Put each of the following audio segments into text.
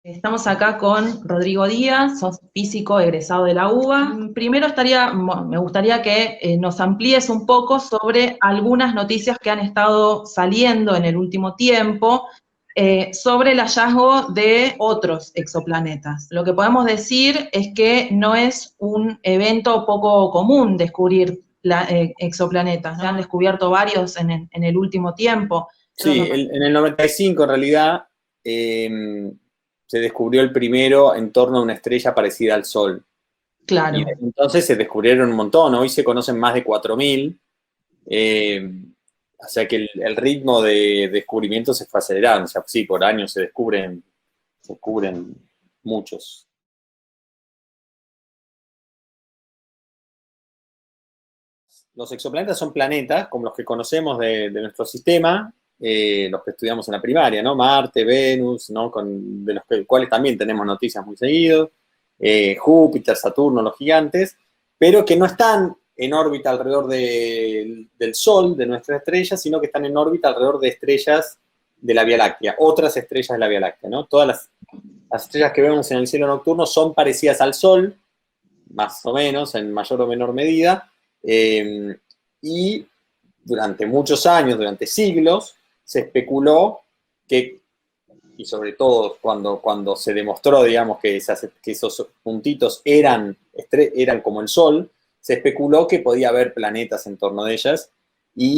Estamos acá con Rodrigo Díaz, sos físico egresado de la UBA. Primero me gustaría que nos amplíes un poco sobre algunas noticias que han estado saliendo en el último tiempo sobre el hallazgo de otros exoplanetas. Lo que podemos decir es que no es un evento poco común descubrir exoplanetas. Se han descubierto varios en el último tiempo. Sí, en el 95 en realidad se descubrió el primero en torno a una estrella parecida al Sol. Claro. Y desde entonces se descubrieron un montón, hoy se conocen más de 4000, o sea que el ritmo de descubrimiento se fue acelerando, o sea, sí, por años se descubren muchos. Los exoplanetas son planetas como los que conocemos de nuestro sistema, los que estudiamos en la primaria, ¿no? Marte, Venus, ¿no? De los cuales también tenemos noticias muy seguido, Júpiter, Saturno, los gigantes, pero que no están en órbita alrededor del Sol, de nuestra estrella, sino que están en órbita alrededor de estrellas de la Vía Láctea, otras estrellas de la Vía Láctea, ¿no? Todas las estrellas que vemos en el cielo nocturno son parecidas al Sol, más o menos, en mayor o menor medida, y durante muchos años, durante siglos, se especuló que, y sobre todo cuando se demostró, digamos, que esos puntitos eran como el Sol, se especuló que podía haber planetas en torno de ellas, y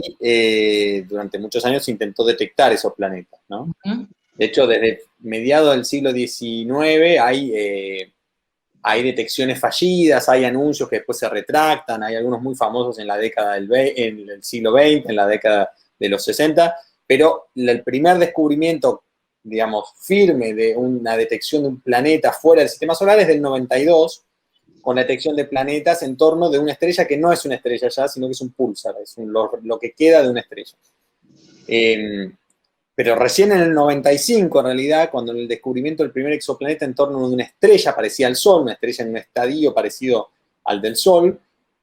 durante muchos años se intentó detectar esos planetas, ¿no? De hecho, desde mediados del siglo XIX hay detecciones fallidas, hay anuncios que después se retractan, hay algunos muy famosos en la década en el siglo XX, en la década de los 60, pero el primer descubrimiento, digamos, firme de una detección de un planeta fuera del sistema solar es del 92, con la detección de planetas en torno de una estrella que no es una estrella ya, sino que es un púlsar, es lo que queda de una estrella. Pero recién en el 95, en realidad, cuando en el descubrimiento del primer exoplaneta en torno de una estrella parecida al Sol, una estrella en un estadio parecido al del Sol,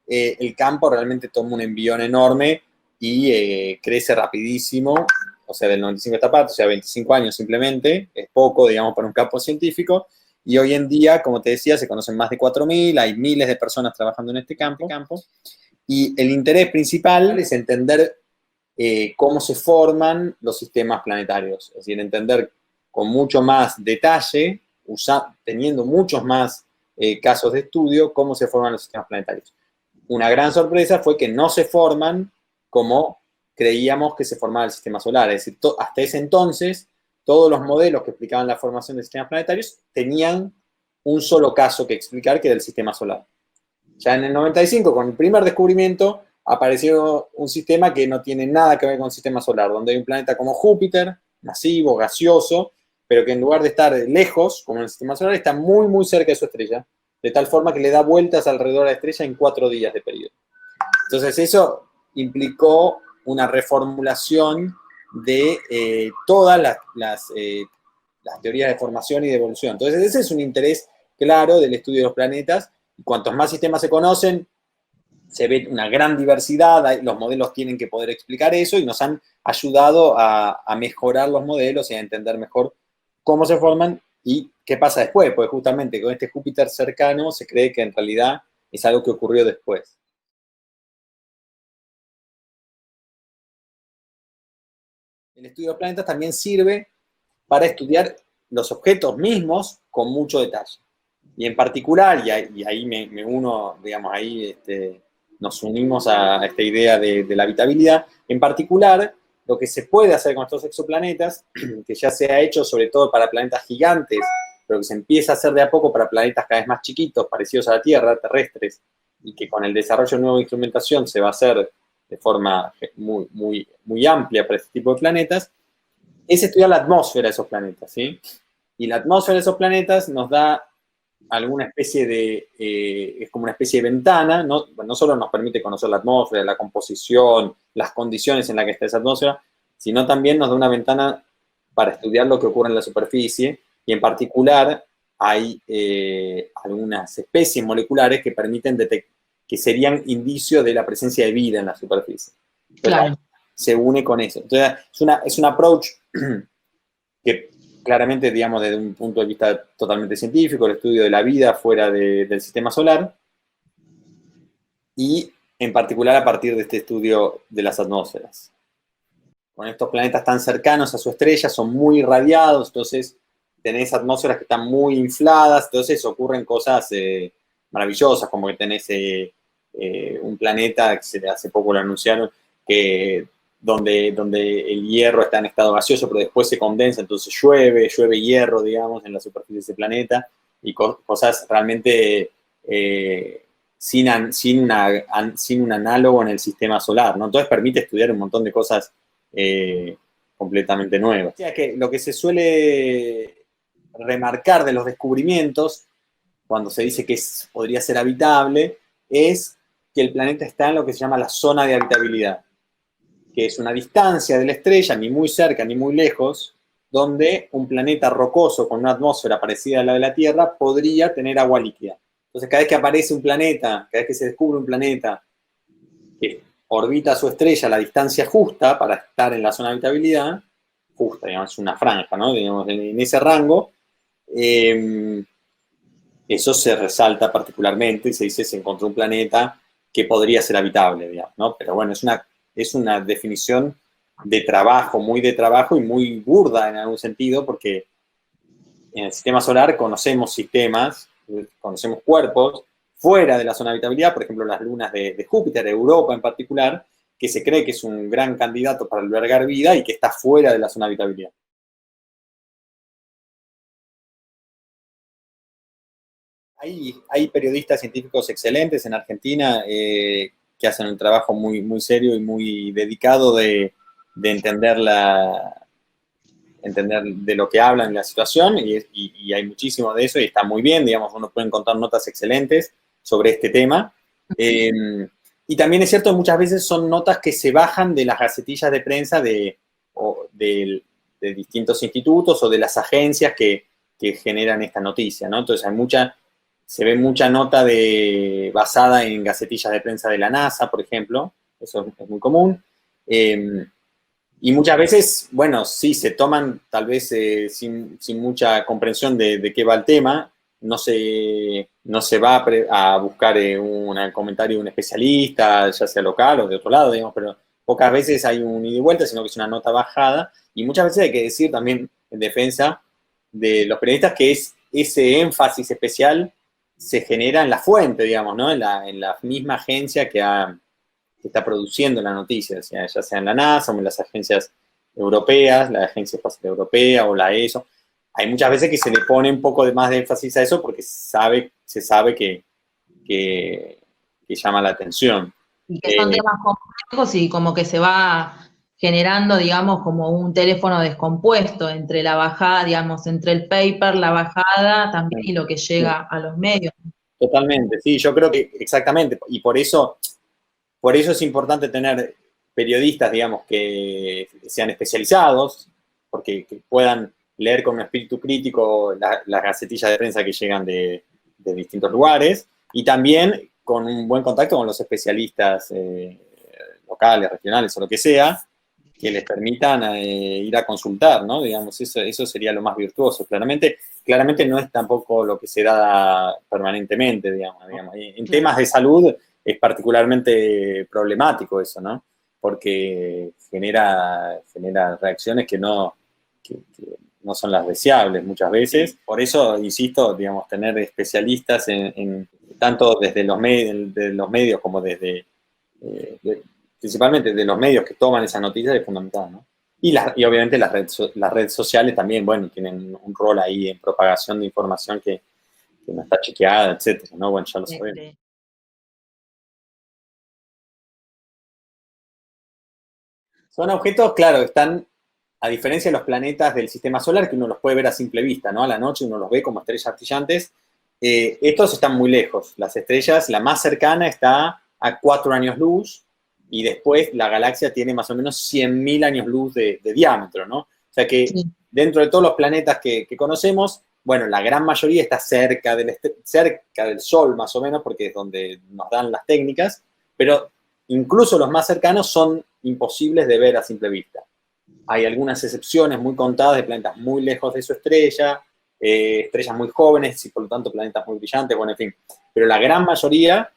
el campo realmente toma un envión enorme y crece rapidísimo, o sea, del 95 a esta parte, o sea, 25 años simplemente, es poco, digamos, para un campo científico, y hoy en día, como te decía, se conocen más de 4000, hay miles de personas trabajando en este campo, y el interés principal es entender cómo se forman los sistemas planetarios, es decir, entender con mucho más detalle, teniendo muchos más casos de estudio, cómo se forman los sistemas planetarios. Una gran sorpresa fue que no se forman como creíamos que se formaba el sistema solar, es decir, hasta ese entonces todos los modelos que explicaban la formación de sistemas planetarios tenían un solo caso que explicar, que era el sistema solar. Ya en el 95, con el primer descubrimiento, apareció un sistema que no tiene nada que ver con el sistema solar, donde hay un planeta como Júpiter, masivo, gaseoso, pero que en lugar de estar lejos, como en el sistema solar, está muy, muy cerca de su estrella, de tal forma que le da vueltas alrededor de la estrella en 4 días de periodo. Entonces eso implicó una reformulación de todas las teorías de formación y de evolución. Entonces ese es un interés claro del estudio de los planetas. Y cuantos más sistemas se conocen, se ve una gran diversidad, los modelos tienen que poder explicar eso y nos han ayudado a mejorar los modelos y a entender mejor cómo se forman y qué pasa después, porque justamente con este Júpiter cercano se cree que en realidad es algo que ocurrió después. El estudio de los planetas también sirve para estudiar los objetos mismos con mucho detalle. Y en particular, y ahí me uno, digamos, ahí nos unimos a esta idea de la habitabilidad, en particular, lo que se puede hacer con estos exoplanetas, que ya se ha hecho sobre todo para planetas gigantes, pero que se empieza a hacer de a poco para planetas cada vez más chiquitos, parecidos a la Tierra, terrestres, y que con el desarrollo de nueva instrumentación se va a hacer de forma muy, muy, muy amplia para este tipo de planetas, es estudiar la atmósfera de esos planetas, ¿sí? Y la atmósfera de esos planetas nos da alguna especie es como una especie de ventana, no solo nos permite conocer la atmósfera, la composición, las condiciones en las que está esa atmósfera, sino también nos da una ventana para estudiar lo que ocurre en la superficie, y en particular hay algunas especies moleculares que permiten que serían indicios de la presencia de vida en la superficie. Entonces, claro. se une con eso. Entonces, es un approach que claramente, digamos, desde un punto de vista totalmente científico, el estudio de la vida fuera del sistema solar, y en particular a partir de este estudio de las atmósferas. Con estos planetas tan cercanos a su estrella, son muy irradiados, entonces tenés atmósferas que están muy infladas, entonces ocurren cosas maravillosas, como que tenés un planeta, que hace poco lo anunciaron, que donde el hierro está en estado gaseoso, pero después se condensa, entonces llueve hierro, digamos, en la superficie de ese planeta, y cosas realmente sin un análogo en el sistema solar, ¿no? Entonces permite estudiar un montón de cosas completamente nuevas. O sea, que lo que se suele remarcar de los descubrimientos, cuando se dice que podría ser habitable, es que el planeta está en lo que se llama la zona de habitabilidad, que es una distancia de la estrella, ni muy cerca ni muy lejos, donde un planeta rocoso con una atmósfera parecida a la de la Tierra podría tener agua líquida. Entonces, cada vez que aparece un planeta, cada vez que se descubre un planeta que orbita su estrella a la distancia justa para estar en la zona de habitabilidad, justa, digamos, una franja, ¿no? Digamos, en ese rango, eso se resalta particularmente y se dice se encontró un planeta que podría ser habitable, digamos, ¿no? Pero bueno, es una definición de trabajo, muy de trabajo y muy burda en algún sentido, porque en el sistema solar conocemos sistemas, conocemos cuerpos fuera de la zona de habitabilidad, por ejemplo, las lunas de Júpiter, Europa en particular, que se cree que es un gran candidato para albergar vida y que está fuera de la zona de habitabilidad. Hay periodistas científicos excelentes en Argentina que hacen un trabajo muy, muy serio y muy dedicado de entender de lo que hablan en la situación, y hay muchísimo de eso y está muy bien, digamos, uno puede encontrar notas excelentes sobre este tema. Y también es cierto, muchas veces son notas que se bajan de las gacetillas de prensa de distintos institutos o de las agencias que generan esta noticia, ¿no? Entonces se ve mucha nota basada en gacetillas de prensa de la NASA, por ejemplo, eso es muy común. Y muchas veces, bueno, sí, se toman tal vez sin mucha comprensión de qué va el tema, no se va a buscar un comentario de un especialista, ya sea local o de otro lado, digamos, pero pocas veces hay un ida y vuelta, sino que es una nota bajada, y muchas veces hay que decir también en defensa de los periodistas que ese énfasis especial se genera en la fuente, digamos, ¿no? En la misma agencia que está produciendo la noticia, o sea, ya sea en la NASA o en las agencias europeas, la Agencia Espacial Europea o la ESO. Hay muchas veces que se le pone un poco más de énfasis a eso porque se sabe que llama la atención. Y que son temas complejos y como que se va generando, digamos, como un teléfono descompuesto entre la bajada, digamos, entre el paper, la bajada también y lo que llega a los medios. Totalmente, sí, yo creo que exactamente, y por eso es importante tener periodistas, digamos, que sean especializados, porque que puedan leer con un espíritu crítico las gacetillas de prensa que llegan de distintos lugares, y también con un buen contacto con los especialistas locales, regionales o lo que sea, que les permitan ir a consultar, ¿no? Digamos, eso sería lo más virtuoso. Claramente no es tampoco lo que se da permanentemente, digamos. En temas de salud es particularmente problemático eso, ¿no? Porque genera reacciones que no son las deseables muchas veces. Por eso, insisto, digamos, tener especialistas tanto desde los medios como desde principalmente de los medios que toman esas noticias es fundamental, ¿no? Y obviamente las redes sociales también, bueno, tienen un rol ahí en propagación de información que no está chequeada, etcétera, ¿no? Bueno, ya lo sabemos. Son objetos, claro, están, a diferencia de los planetas del sistema solar, que uno los puede ver a simple vista, ¿no? A la noche uno los ve como estrellas brillantes. Estos están muy lejos. Las estrellas, la más cercana está a 4 años luz, y después la galaxia tiene más o menos 100.000 años luz de diámetro, ¿no? O sea que dentro de todos los planetas que conocemos, bueno, la gran mayoría está cerca del Sol, más o menos, porque es donde nos dan las técnicas, pero incluso los más cercanos son imposibles de ver a simple vista. hay algunas excepciones muy contadas de planetas muy lejos de su estrella, estrellas muy jóvenes y por lo tanto planetas muy brillantes, bueno, en fin. Pero la gran mayoría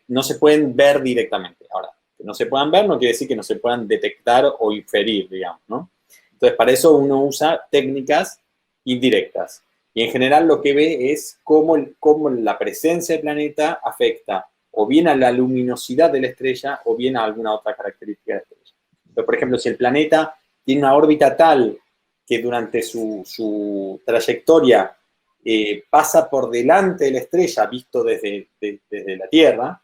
no se pueden ver directamente. Ahora, que no se puedan ver no quiere decir que no se puedan detectar o inferir, digamos, ¿no? Entonces, para eso uno usa técnicas indirectas. Y en general lo que ve es cómo la presencia del planeta afecta o bien a la luminosidad de la estrella o bien a alguna otra característica de la estrella. Entonces, por ejemplo, si el planeta tiene una órbita tal que durante su trayectoria pasa por delante de la estrella, visto desde la Tierra,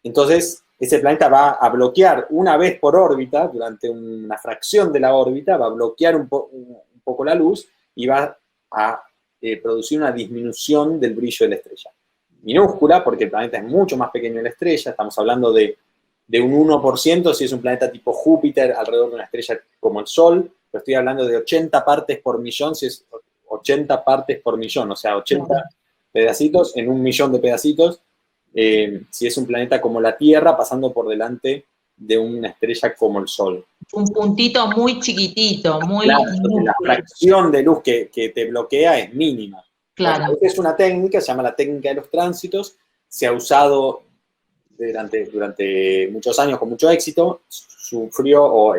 entonces ese planeta va a bloquear una vez por órbita, durante una fracción de la órbita, va a bloquear un poco la luz y va a producir una disminución del brillo de la estrella. Minúscula, porque el planeta es mucho más pequeño que la estrella, estamos hablando de un 1% si es un planeta tipo Júpiter alrededor de una estrella como el Sol, pero estoy hablando de 80 partes por millón si es 80 partes por millón, o sea, 80 pedacitos en 1.000.000 de pedacitos, si es un planeta como la Tierra pasando por delante de una estrella como el Sol. Un puntito muy chiquitito, muy... Claro, entonces la fracción de luz que te bloquea es mínima. Claro. Bueno, es una técnica, se llama la técnica de los tránsitos, se ha usado durante muchos años con mucho éxito, sufrió, o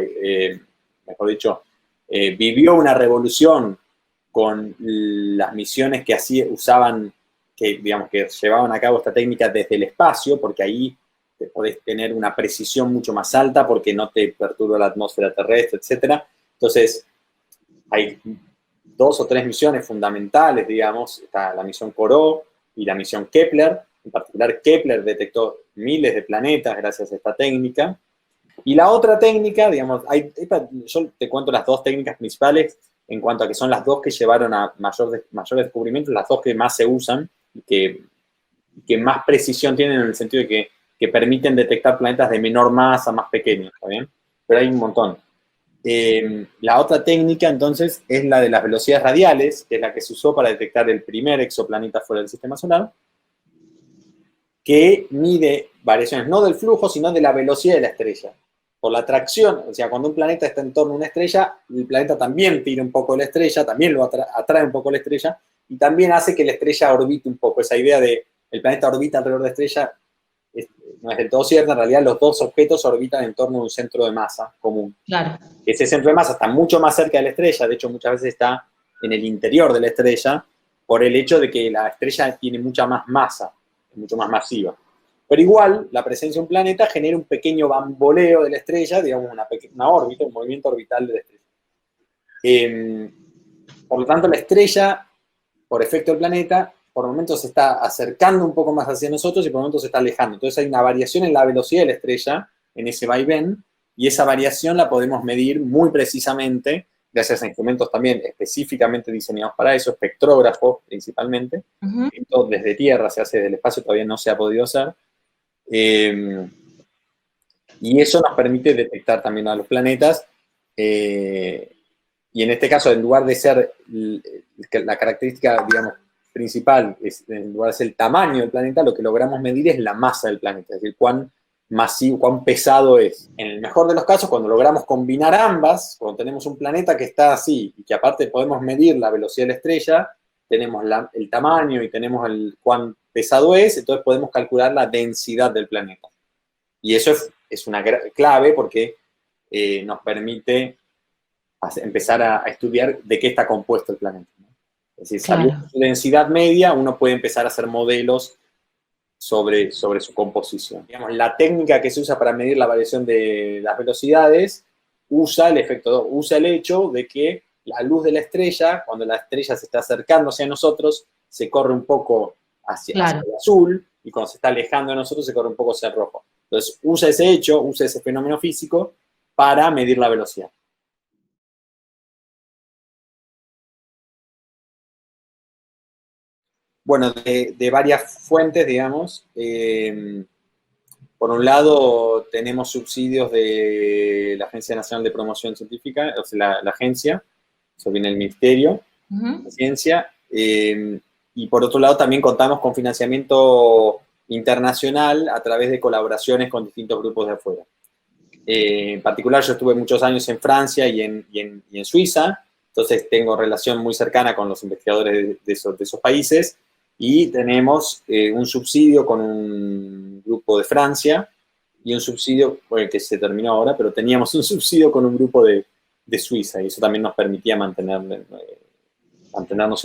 mejor dicho, vivió una revolución con las misiones que usaban, digamos, que llevaban a cabo esta técnica desde el espacio, porque ahí te podés tener una precisión mucho más alta porque no te perturba la atmósfera terrestre, etc. Entonces, hay 2 o 3 misiones fundamentales, digamos, está la misión Corot y la misión Kepler. En particular, Kepler detectó miles de planetas gracias a esta técnica. Y la otra técnica, digamos, yo te cuento las 2 técnicas principales en cuanto a que son las 2 que llevaron a mayores descubrimientos, las 2 que más se usan y que más precisión tienen en el sentido de que permiten detectar planetas de menor masa, más pequeños, ¿está bien? Pero hay un montón. La otra técnica, entonces, es la de las velocidades radiales, que es la que se usó para detectar el primer exoplaneta fuera del Sistema Solar, que mide variaciones no del flujo, sino de la velocidad de la estrella. Por la atracción, o sea, cuando un planeta está en torno a una estrella, el planeta también tira un poco de la estrella, también lo atrae un poco la estrella, y también hace que la estrella orbite un poco. Esa idea de el planeta orbita alrededor de la estrella no es del todo cierta. En realidad, los 2 objetos orbitan en torno a un centro de masa común. Claro. Ese centro de masa está mucho más cerca de la estrella, de hecho, muchas veces está en el interior de la estrella, por el hecho de que la estrella tiene mucha más masa, mucho más masiva. Pero igual, la presencia de un planeta genera un pequeño bamboleo de la estrella, digamos una órbita, un movimiento orbital de la estrella. Por lo tanto, la estrella, por efecto del planeta, por momentos se está acercando un poco más hacia nosotros y por momentos se está alejando. Entonces hay una variación en la velocidad de la estrella, en ese vaivén, y esa variación la podemos medir muy precisamente, gracias a instrumentos también específicamente diseñados para eso, espectrógrafos principalmente. Esto desde Tierra se hace, desde el espacio todavía no se ha podido hacer. Y eso nos permite detectar también a los planetas. Y en este caso, en lugar de ser la característica, digamos, principal, en lugar de ser el tamaño del planeta, lo que logramos medir es la masa del planeta, es decir, cuán masivo, cuán pesado es. En el mejor de los casos, cuando logramos combinar ambas, cuando tenemos un planeta que está así y que aparte podemos medir la velocidad de la estrella, tenemos el tamaño y tenemos cuán pesado es, entonces podemos calcular la densidad del planeta. Y eso es una clave porque nos permite empezar a estudiar de qué está compuesto el planeta, ¿no? Es decir, sabiendo su densidad media, uno puede empezar a hacer modelos sobre su composición. Digamos, la técnica que se usa para medir la variación de las velocidades usa el hecho de que la luz de la estrella, cuando la estrella se está acercando hacia nosotros, se corre un poco hacia el azul, y cuando se está alejando de nosotros se corre un poco hacia el rojo. Entonces usa ese hecho, usa ese fenómeno físico para medir la velocidad. Bueno, de varias fuentes, digamos. Por un lado, tenemos subsidios de la Agencia Nacional de Promoción Científica, o sea, la agencia, eso viene del Ministerio de Ciencia. Y por otro lado, también contamos con financiamiento internacional a través de colaboraciones con distintos grupos de afuera. En particular, yo estuve muchos años en Francia y en Suiza, entonces tengo relación muy cercana con los investigadores de esos países, y tenemos un subsidio con un grupo de Francia y un subsidio, bueno, que se terminó ahora, pero teníamos un subsidio con un grupo de Suiza, y eso también nos permitía mantenernos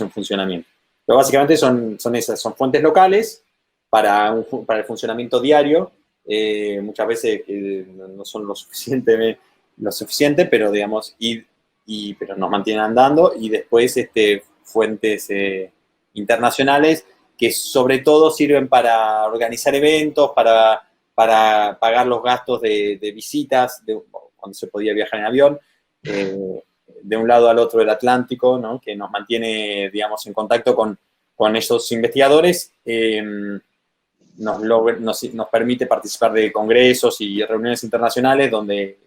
en funcionamiento. Pero básicamente son fuentes locales para el funcionamiento diario. Muchas veces no son lo suficiente, pero digamos, pero nos mantienen andando. Y después fuentes internacionales que sobre todo sirven para organizar eventos, para pagar los gastos de visitas, cuando se podía viajar en avión, de un lado al otro del Atlántico, ¿no? Que nos mantiene, digamos, en contacto con esos investigadores. Nos permite participar de congresos y reuniones internacionales donde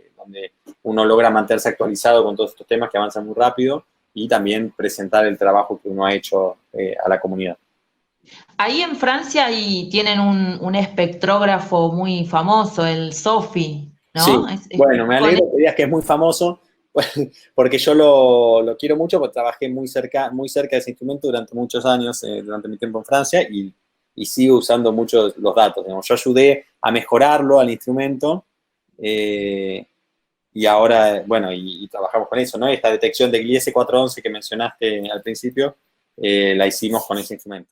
uno logra mantenerse actualizado con todos estos temas que avanzan muy rápido, y también presentar el trabajo que uno ha hecho a la comunidad. Ahí en Francia tienen un espectrógrafo muy famoso, el SOFI, Sí, ¿no? bueno, me alegro que digas que es muy famoso, porque yo lo quiero mucho, porque trabajé muy cerca de ese instrumento durante muchos años, durante mi tiempo en Francia, y sigo usando mucho los datos. Digamos. Yo ayudé a mejorarlo al instrumento, y ahora, bueno, y trabajamos con eso, ¿no? Esta detección de Gliese 411 que mencionaste al principio, la hicimos con ese instrumento.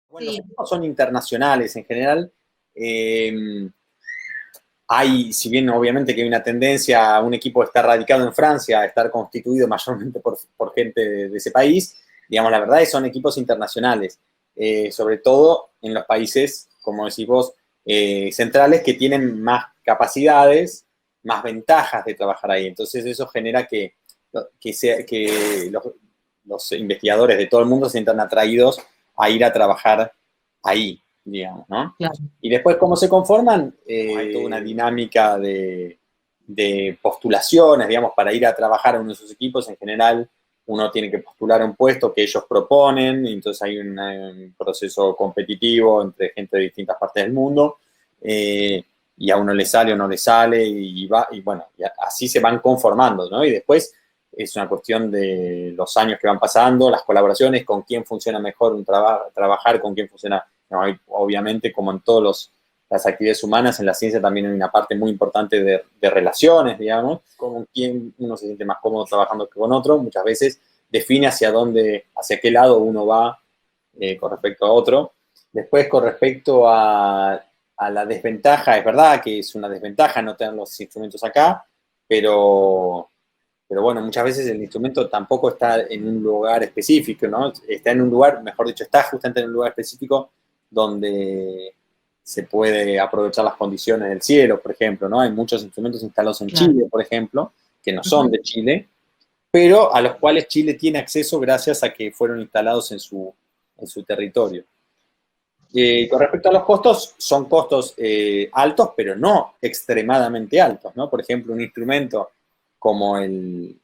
Bueno, los Sí. equipos son internacionales en general. Si bien obviamente que hay una tendencia a un equipo que está radicado en Francia a estar constituido mayormente por gente de ese país, digamos, la verdad es que son equipos internacionales, sobre todo en los países, como decís vos, centrales, que tienen más capacidades, más ventajas de trabajar ahí. Entonces eso genera que los investigadores de todo el mundo se sientan atraídos a ir a trabajar ahí, digamos, ¿no? Claro. Y después, ¿cómo se conforman? Hay toda una dinámica de postulaciones, digamos, para ir a trabajar en uno de esos equipos. En general, uno tiene que postular a un puesto que ellos proponen, y entonces hay un proceso competitivo entre gente de distintas partes del mundo, y a uno le sale o no le sale, y bueno, y así se van conformando, ¿no? Y después es una cuestión de los años que van pasando, las colaboraciones, con quién funciona mejor trabajar, con quién funciona. No, obviamente, como en todas las actividades humanas, en la ciencia también hay una parte muy importante de relaciones, digamos, con quién uno se siente más cómodo trabajando que con otro. Muchas veces define hacia qué lado uno va con respecto a otro. Después, con respecto a la desventaja, es verdad que es una desventaja no tener los instrumentos acá, pero bueno, muchas veces el instrumento tampoco está en un lugar específico, ¿no? Está en un lugar, mejor dicho, está justamente en un lugar específico donde se puede aprovechar las condiciones del cielo, por ejemplo, ¿no? Hay muchos instrumentos instalados en Claro. Chile, por ejemplo, que no son de Chile, pero a los cuales Chile tiene acceso gracias a que fueron instalados en su territorio. Con respecto a los costos, son costos altos, pero no extremadamente altos, ¿no? Por ejemplo, un instrumento como el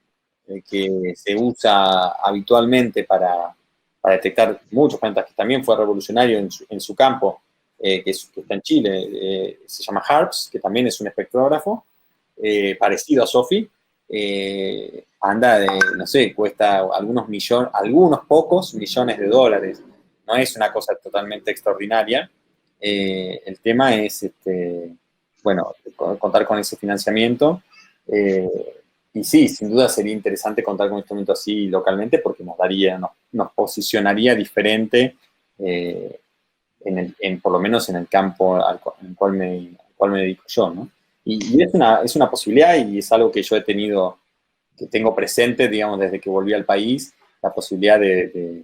que se usa habitualmente para detectar muchos planetas, que también fue revolucionario en su campo, que está en Chile, se llama HARPS, que también es un espectrógrafo, parecido a SOFI. Anda no sé, cuesta algunos pocos millones de dólares. No es una cosa totalmente extraordinaria. El tema es, bueno, contar con ese financiamiento. Y sí, sin duda sería interesante contar con un instrumento así localmente, porque nos posicionaría diferente, por lo menos en el campo al cual me dedico yo, ¿no? Y es una posibilidad, y es algo que yo que tengo presente, digamos, desde que volví al país, la posibilidad de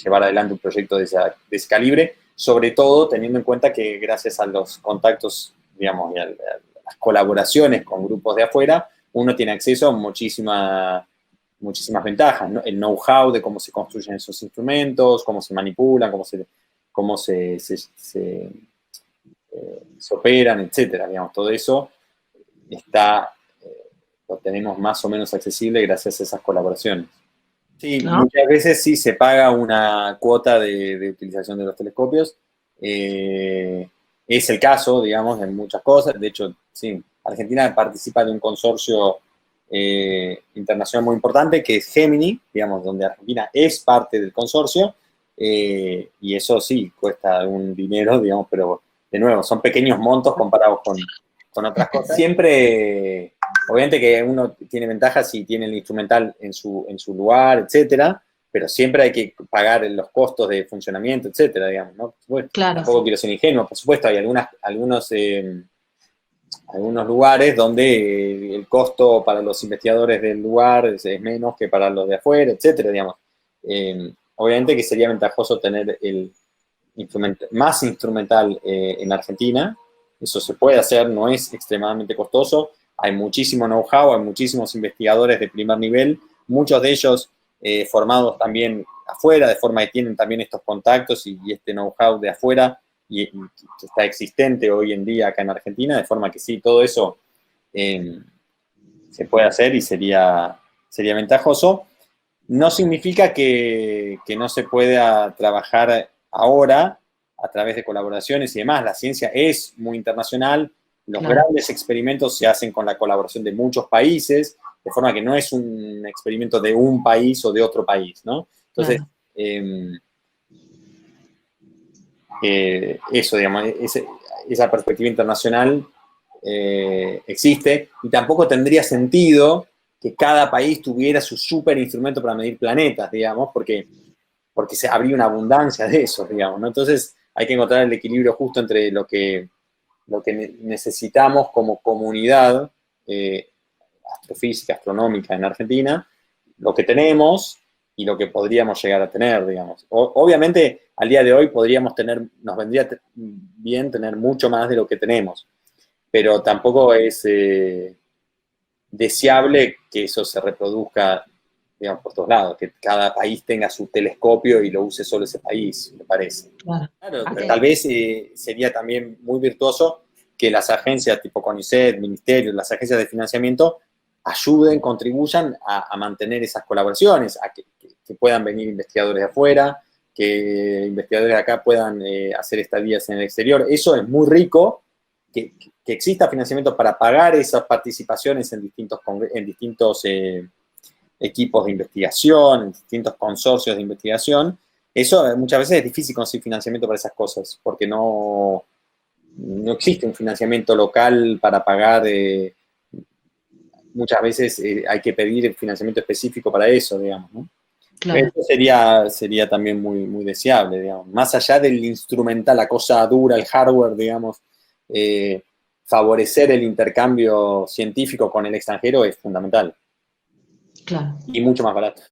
llevar adelante un proyecto de ese calibre, sobre todo teniendo en cuenta que gracias a los contactos, digamos, y a las colaboraciones con grupos de afuera, uno tiene acceso a muchísimas ventajas, ¿no? El know-how de cómo se construyen esos instrumentos, cómo se manipulan, cómo se operan, etcétera. Digamos, todo eso lo tenemos más o menos accesible gracias a esas colaboraciones. Sí, ¿No? muchas veces sí se paga una cuota de utilización de los telescopios, Es el caso, digamos, en muchas cosas. De hecho, sí, Argentina participa de un consorcio internacional muy importante, que es Gemini, digamos, donde Argentina es parte del consorcio, y eso sí, cuesta algún dinero, digamos, pero de nuevo, son pequeños montos comparados con otras cosas. Siempre, obviamente que uno tiene ventajas si tiene el instrumental en su lugar, etcétera, pero siempre hay que pagar los costos de funcionamiento, etcétera, digamos, ¿no? Por supuesto. Claro, Tampoco quiero ser ingenuo, por supuesto, hay algunos lugares donde el costo para los investigadores del lugar es menos que para los de afuera, etcétera, digamos. Obviamente que sería ventajoso tener el más instrumental en Argentina. Eso se puede hacer, no es extremadamente costoso. Hay muchísimo know-how, hay muchísimos investigadores de primer nivel, muchos de ellos formados también afuera, de forma que tienen también estos contactos y este know-how de afuera y que está existente hoy en día acá en Argentina, de forma que sí, todo eso se puede hacer y sería ventajoso. No significa que no se pueda trabajar ahora a través de colaboraciones y demás. La ciencia es muy internacional, los grandes experimentos se hacen con la colaboración de muchos países, de forma que no es un experimento de un país o de otro país, ¿no? Entonces, eso, digamos, esa perspectiva internacional existe y tampoco tendría sentido que cada país tuviera su super instrumento para medir planetas, digamos, porque se habría una abundancia de esos, digamos, ¿no? Entonces hay que encontrar el equilibrio justo entre lo que necesitamos como comunidad astrofísica, astronómica en Argentina, lo que tenemos y lo que podríamos llegar a tener, digamos. Obviamente, al día de hoy nos vendría bien tener mucho más de lo que tenemos, pero tampoco es deseable que eso se reproduzca, digamos, por todos lados, que cada país tenga su telescopio y lo use solo ese país, me parece. Claro, pero tal vez sería también muy virtuoso que las agencias tipo CONICET, ministerios, las agencias de financiamiento ayuden, contribuyan a mantener esas colaboraciones, a que puedan venir investigadores de afuera, que investigadores de acá puedan hacer estadías en el exterior. Eso es muy rico, que exista financiamiento para pagar esas participaciones en distintos equipos de investigación, en distintos consorcios de investigación. Eso muchas veces es difícil conseguir financiamiento para esas cosas, porque no existe un financiamiento local para pagar. Muchas veces hay que pedir financiamiento específico para eso, digamos, ¿no? Claro. Eso sería también muy, muy deseable, digamos. Más allá del instrumental, la cosa dura, el hardware, digamos, favorecer el intercambio científico con el extranjero es fundamental. Claro. Y mucho más barato.